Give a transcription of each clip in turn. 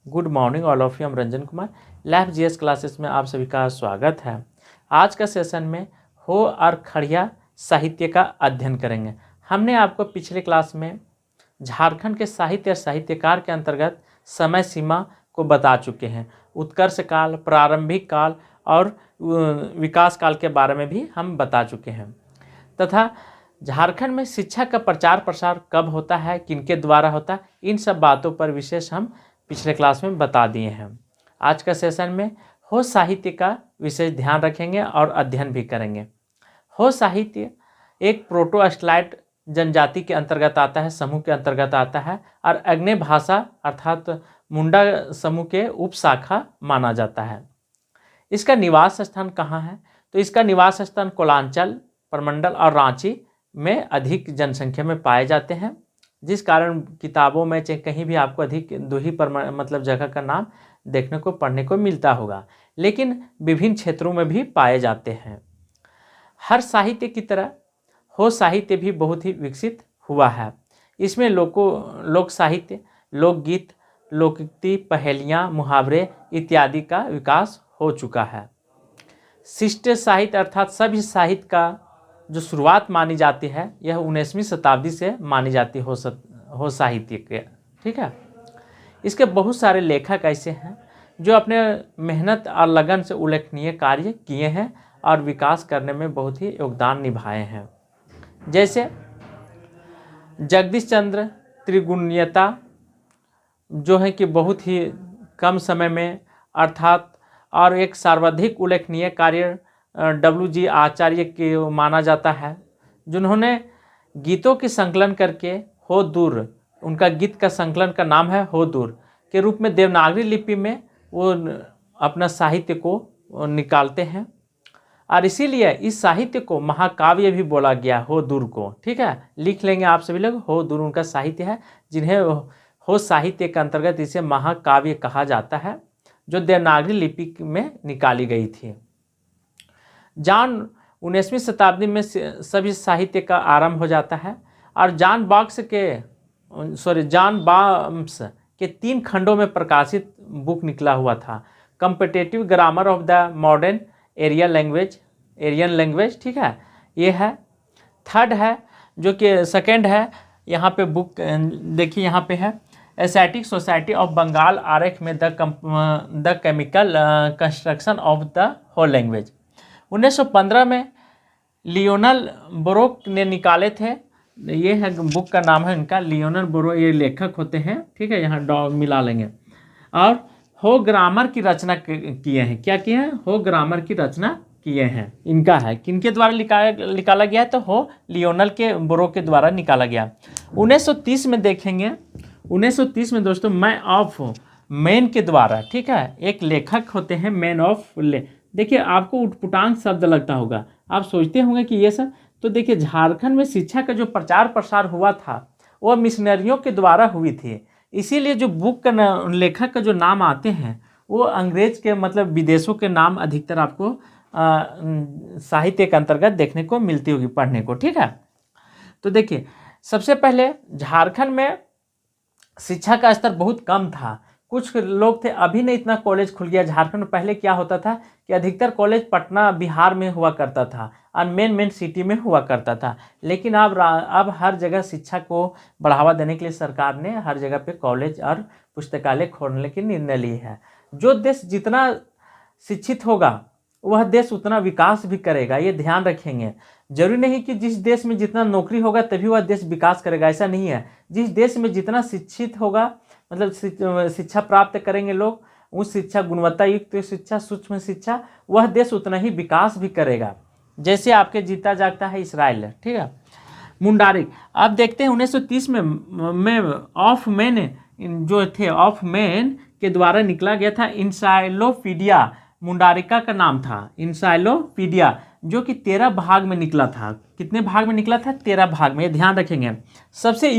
Good morning all of you. हम Ranjan Kumar lab GS classes में आप सभी का स्वागत है। आज का सेशन में हो और खड़िया साहित्य का अध्ययन करेंगे। हमने आपको पिछले क्लास में झारखंड के साहित्य और साहित्यकार के अंतर्गत समय सीमा को बता चुके हैं। उत्कर्ष काल, प्रारंभिक काल और विकास काल के बारे में भी हम बता चुके हैं तथा झारखंड में शिक्षा का प्रचार प्रसार कब होता है, किनके द्वारा होता है, इन सब बातों पर विशेष हम पिछले क्लास में बता दिए हैं। आज का सेशन में हो साहित्य का विशेष ध्यान रखेंगे और अध्ययन भी करेंगे। हो साहित्य एक प्रोटो-अस्ट्लाइड जनजाति के अंतर्गत आता है, समूह के अंतर्गत आता है और अग्नेय भाषा अर्थात मुंडा समूह के उपशाखा माना जाता है। इसका निवास स्थान कहाँ है? तो इसका निवास स्थान कोलांचल प्रमंडल और रांची में अधिक जनसंख्या में पाए जाते हैं, जिस कारण किताबों में चाहे कहीं भी आपको अधिक दो ही मतलब जगह का नाम देखने को पढ़ने को मिलता होगा, लेकिन विभिन्न क्षेत्रों में भी पाए जाते हैं। हर साहित्य की तरह हो साहित्य भी बहुत ही विकसित हुआ है। इसमें लोक साहित्य, लोकगीत, लोकोक्ति, पहेलियाँ, मुहावरे इत्यादि का विकास हो चुका है। शिष्ट साहित्य अर्थात सभ्य साहित्य का जो शुरुआत मानी जाती है यह 19वीं शताब्दी से मानी जाती हो साहित्य के। ठीक है, इसके बहुत सारे लेखक ऐसे हैं जो अपने मेहनत और लगन से उल्लेखनीय कार्य किए हैं और विकास करने में बहुत ही योगदान निभाए हैं। जैसे जगदीश चंद्र त्रिगुणियता जो है कि बहुत ही कम समय में अर्थात और एक सर्वाधिक उल्लेखनीय कार्य W.G. आचार्य के माना जाता है, जिन्होंने गीतों की संकलन करके हो दूर, उनका गीत का संकलन का नाम है हो दूर के रूप में देवनागरी लिपि में वो अपना साहित्य को निकालते हैं और इसीलिए इस साहित्य को महाकाव्य भी बोला गया हो दूर को। ठीक है, लिख लेंगे आप सभी लोग, हो दूर उनका साहित्य है, जिन्हें हो साहित्य के अंतर्गत इसे महाकाव्य कहा जाता है, जो देवनागरी लिपि में निकाली गई थी। 19वीं शताब्दी में सभी साहित्य का आरंभ हो जाता है और जॉन बाम्स के 3 खंडों में प्रकाशित बुक निकला हुआ था, competitive grammar of the modern Aryan language. ठीक है, ये है। थर्ड है जो कि सेकंड है, यहाँ पे बुक देखिए, यहाँ पे है एस्थेटिक सोसाइटी ऑफ बंगाल आरेख में the chemical construction of the whole language. 1915 में लियोनल बोरोक ने निकाले थे। ये है बुक का नाम है इनका, लियोनल बोरो, ये लेखक होते हैं। ठीक है, यहाँ डॉग मिला लेंगे। और हो ग्रामर की रचना किए हैं। क्या किए हैं? हो ग्रामर की रचना किए हैं। इनका है, किनके द्वारा निकाला गया है? तो हो लियोनल के बोरो के द्वारा निकाला गया। 1930 में देखेंगे, 1930 में दोस्तों मैन के द्वारा, ठीक है, एक लेखक होते हैं मैन ऑफ देखिए, आपको उटपुटांग शब्द लगता होगा, आप सोचते होंगे कि ये सब, तो देखिए झारखंड में शिक्षा का जो प्रचार प्रसार हुआ था वह मिशनरियों के द्वारा हुई थी। इसीलिए जो बुक का लेखक का जो नाम आते हैं वो अंग्रेज के मतलब विदेशों के नाम अधिकतर आपको साहित्य के अंतर्गत देखने को मिलती होगी, पढ़ने को। ठीक है, तो देखिए सबसे पहले झारखंड में शिक्षा का स्तर बहुत कम था। कुछ लोग थे, अभी नहीं इतना कॉलेज खुल गया झारखंड में। पहले क्या होता था कि अधिकतर कॉलेज पटना बिहार में हुआ करता था और मेन सिटी में हुआ करता था, लेकिन अब हर जगह शिक्षा को बढ़ावा देने के लिए सरकार ने हर जगह पे कॉलेज और पुस्तकालय खोलने की निर्णय ली है। जो देश जितना शिक्षित होगा वह देश उतना विकास भी करेगा, ये ध्यान रखेंगे। जरूरी नहीं कि जिस देश में जितना नौकरी होगा तभी वह देश विकास करेगा, ऐसा नहीं है। जिस देश में जितना शिक्षित होगा, मतलब शिक्षा प्राप्त करेंगे लोग, उस शिक्षा, गुणवत्ता युक्त शिक्षा, सूक्ष्म शिक्षा, वह देश उतना ही विकास भी करेगा। जैसे आपके जीता जागता है इसराइल। ठीक है, मुंडारिक, आप देखते हैं 1930 में ऑफ मैन जो थे, ऑफ मैन के द्वारा निकला गया था इंसाइक्लोपीडिया, मुंडारिका का नाम था इंसाइक्लोपीडिया, जो कि 13 भाग में निकला था। कितने भाग में निकला था? 13 भाग में, ये ध्यान रखेंगे। सबसे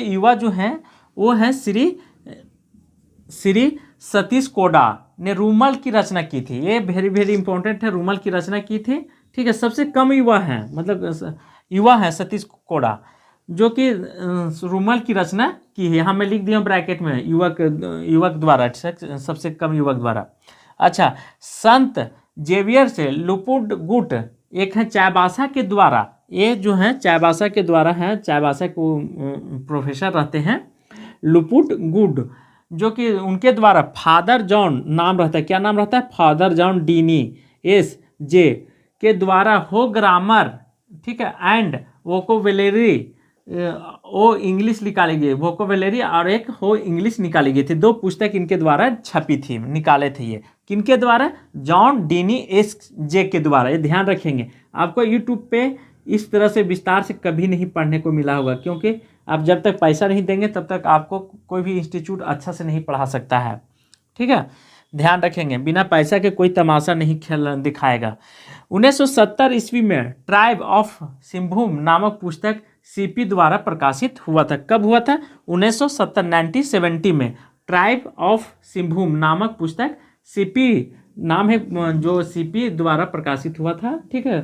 युवा जो हैं वो हैं श्री सतीश कोड़ा ने रूमल की रचना की थी। ये वेरी इंपॉर्टेंट है, रूमल की रचना की थी। ठीक है, सबसे कम युवा हैं, मतलब युवा हैं सतीश कोड़ा। जो कि रूमल की रचना की है। यहाँ मैं लिख दिया ब्रैकेट में, युवक द्वारा, सबसे कम युवक द्वारा। अच्छा, संत जेवियर से लुपुड गुट एक है चायबासा के द्वारा, ये जो है चायबासा के द्वारा है, चायबासा को प्रोफेसर रहते हैं लुपुड गुड, जो कि उनके द्वारा फादर जॉन नाम रहता है, क्या नाम रहता है, फादर जॉन डीनी एस जे के द्वारा हो ग्रामर, ठीक है, एंड वोकोबुलरी वो इंग्लिश निकाली गई, वोकोबुलरी और एक हो इंग्लिश निकाली गई थी। 2 पुस्तक इनके द्वारा छपी थी, निकाले थे ये किनके द्वारा, जॉन डीनी एस जे के द्वारा। ये ध्यान रखेंगे, आपको यूट्यूब पे इस तरह से विस्तार से कभी नहीं पढ़ने को मिला होगा, क्योंकि आप जब तक पैसा नहीं देंगे तब तक आपको कोई भी इंस्टीट्यूट अच्छा से नहीं पढ़ा सकता है, ठीक है, ध्यान रखेंगे, बिना पैसा के कोई तमाशा नहीं दिखाएगा। 1970 ईस्वी में ट्राइब ऑफ सिंहभूम नामक पुस्तक सीपी द्वारा प्रकाशित हुआ था। कब हुआ था, 1970 1970 में ट्राइब ऑफ सिंहभूम नामक पुस्तक सीपी नाम है, जो सीपी द्वारा प्रकाशित हुआ था, ठीक है,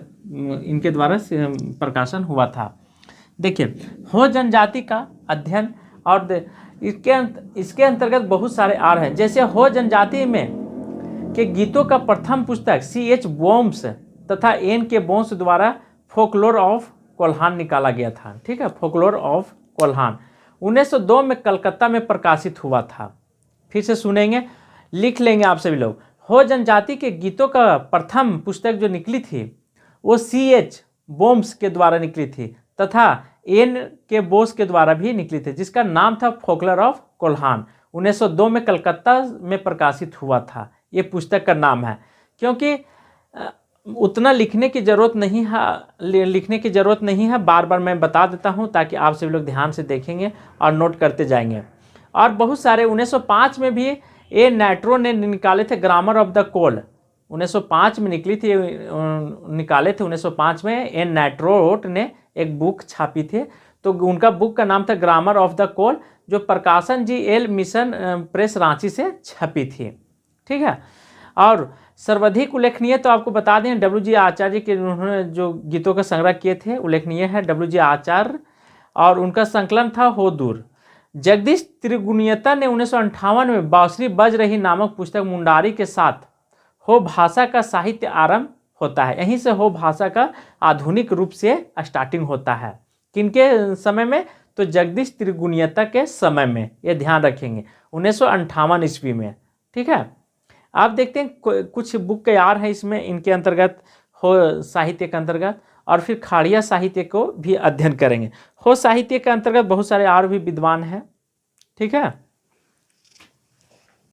इनके द्वारा प्रकाशन हुआ था। देखिए, हो जनजाति का अध्ययन, और इसके अंतर्गत बहुत सारे आर हैं, जैसे हो जनजाति में के गीतों का प्रथम पुस्तक C.H. बोम्स तथा N.K. बोम्स द्वारा फोकलोर ऑफ कोल्हान निकाला गया था, ठीक है, फोकलोर ऑफ कोल्हान 1902 में कलकत्ता में प्रकाशित हुआ था। फिर से सुनेंगे, लिख लेंगे आप सभी लोग। हो जनजाति के गीतों का प्रथम पुस्तक जो निकली थी वो C.H. बोम्स के द्वारा निकली थी तथा N.K. बोस के द्वारा भी निकली थी, जिसका नाम था फोकलोर ऑफ कोल्हान। 1902 में कलकत्ता में प्रकाशित हुआ था, ये पुस्तक का नाम है। क्योंकि उतना लिखने की ज़रूरत नहीं है, बार बार मैं बता देता हूँ ताकि आप सभी लोग ध्यान से देखेंगे और नोट करते जाएंगे। और बहुत सारे 1905 में भी ए नैट्रो ने निकाले थे ग्रामर ऑफ द कोल, 1905 में निकली थी, निकाले थे 1905 में एन नैट्रोट ने एक बुक छापी थे, तो उनका बुक का नाम था ग्रामर ऑफ द कोल, जो प्रकाशन GL मिशन प्रेस रांची से छपी थी, ठीक है। और सर्वाधिक उल्लेखनीय तो आपको बता दें WG आचार्य के, उन्होंने जो गीतों का संग्रह किए थे उल्लेखनीय है WG आचार्य, और उनका संकलन था हो दूर। जगदीश त्रिगुणियता ने 1958 में बांसुरी बज रही नामक पुस्तक मुंडारी के साथ हो भाषा का साहित्य आरंभ होता है। यहीं से हो भाषा का आधुनिक रूप से स्टार्टिंग होता है, किनके समय में, तो जगदीश त्रिगुणियता के समय में, ये ध्यान रखेंगे 1958 ईस्वी में, ठीक है। आप देखते हैं कुछ बुक यार हैं इसमें, इनके अंतर्गत हो साहित्य के अंतर्गत, और फिर खाड़िया साहित्य को भी अध्ययन करेंगे। हो साहित्य के अंतर्गत बहुत सारे और भी विद्वान हैं, ठीक है।